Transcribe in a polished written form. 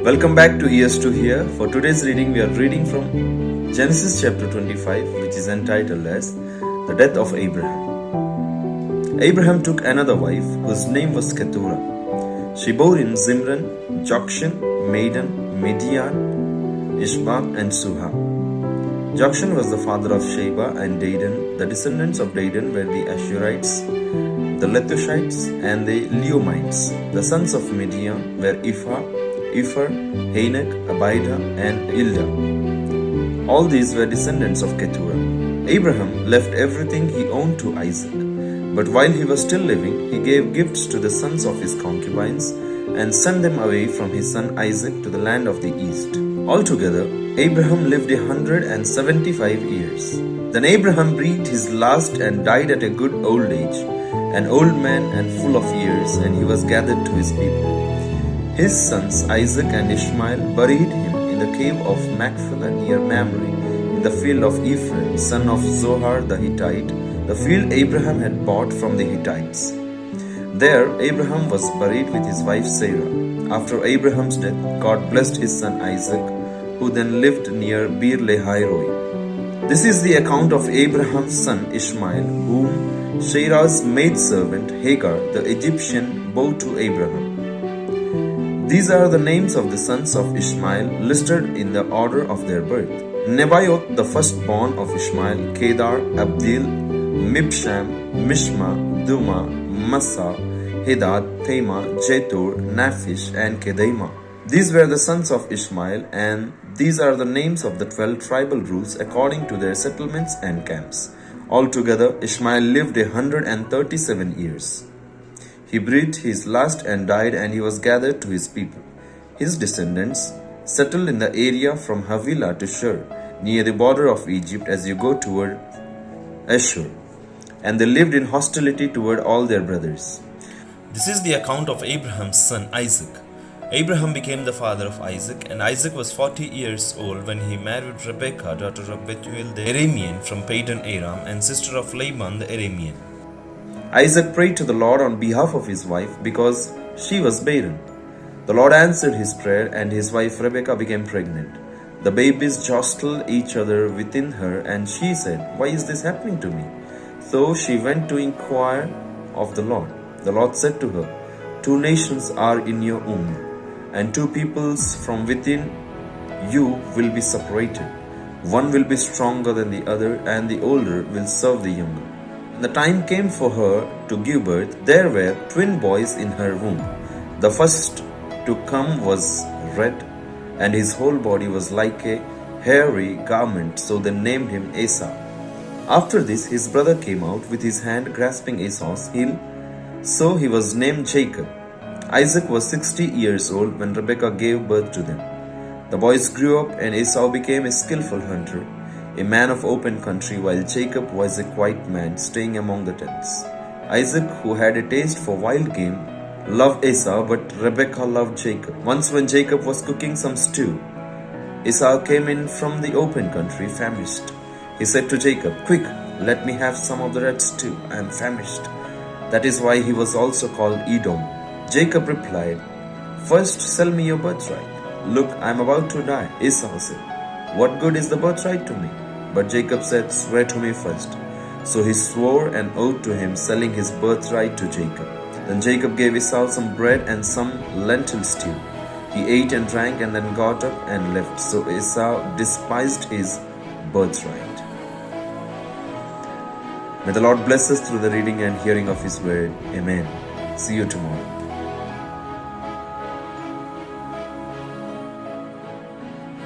Welcome back to Ears to Hear. For today's reading, we are reading from Genesis chapter 25, which is entitled as The Death of Abraham. Abraham took another wife, whose name was Keturah. She bore him Zimran, Jokshan, Medan, Midian, Ishmael, and Suha. Jokshan was the father of Sheba and Dedan. The descendants of Dedan were the Ashurites, the Letushites, and the Leomites. The sons of Midian were Ephah, Hanak, Abida, and Ilda. All these were descendants of Keturah. Abraham left everything he owned to Isaac. But while he was still living, he gave gifts to the sons of his concubines and sent them away from his son Isaac to the land of the east. Altogether, Abraham lived 175 years. Then Abraham breathed his last and died at a good old age, an old man and full of years, and he was gathered to his people. His sons Isaac and Ishmael buried him in the cave of Machpelah near Mamre, in the field of Ephron, son of Zohar the Hittite, the field Abraham had bought from the Hittites. There Abraham was buried with his wife Sarah. After Abraham's death, God blessed his son Isaac, who then lived near Beer Lahai Roi. This is the account of Abraham's son Ishmael, whom Sarah's maidservant Hagar the Egyptian bore to Abraham. These are the names of the sons of Ishmael listed in the order of their birth. Nebaioth, the firstborn of Ishmael, Kedar, Abdil, Mibsham, Mishma, Duma, Massa, Hadad, Tema, Jetur, Naphish, and Kedema. These were the sons of Ishmael, and these are the names of the 12 tribal rulers according to their settlements and camps. Altogether, Ishmael lived 137 years. He breathed his last and died, and he was gathered to his people. His descendants settled in the area from Havilah to Shur, near the border of Egypt as you go toward Ashur, and they lived in hostility toward all their brothers. This is the account of Abraham's son Isaac. Abraham became the father of Isaac, and Isaac was 40 years old when he married Rebekah, daughter of Bethuel the Aramean from Padan Aram, and sister of Laban the Aramean. Isaac prayed to the Lord on behalf of his wife because she was barren. The Lord answered his prayer, and his wife Rebekah became pregnant. The babies jostled each other within her, and she said, "Why is this happening to me?" So she went to inquire of the Lord. The Lord said to her, "Two nations are in your womb, and two peoples from within you will be separated. One will be stronger than the other, and the older will serve the younger." The time came for her to give birth. There were twin boys in her womb. The first to come was red, and his whole body was like a hairy garment, so they named him Esau. After this, his brother came out with his hand grasping Esau's heel, so he was named Jacob. Isaac was 60 years old when Rebekah gave birth to them. The boys grew up, and Esau became a skillful hunter, a man of open country, while Jacob was a quiet man, staying among the tents. Isaac, who had a taste for wild game, loved Esau, but Rebekah loved Jacob. Once when Jacob was cooking some stew, Esau came in from the open country, famished. He said to Jacob, "Quick, let me have some of the red stew. I am famished." That is why he was also called Edom. Jacob replied, "First sell me your birthright." "Look, I am about to die." Esau said, "What good is the birthright to me?" But Jacob said, "Swear to me first." So he swore an oath to him, selling his birthright to Jacob. Then Jacob gave Esau some bread and some lentil stew. He ate and drank and then got up and left. So Esau despised his birthright. May the Lord bless us through the reading and hearing of His word. Amen. See you tomorrow.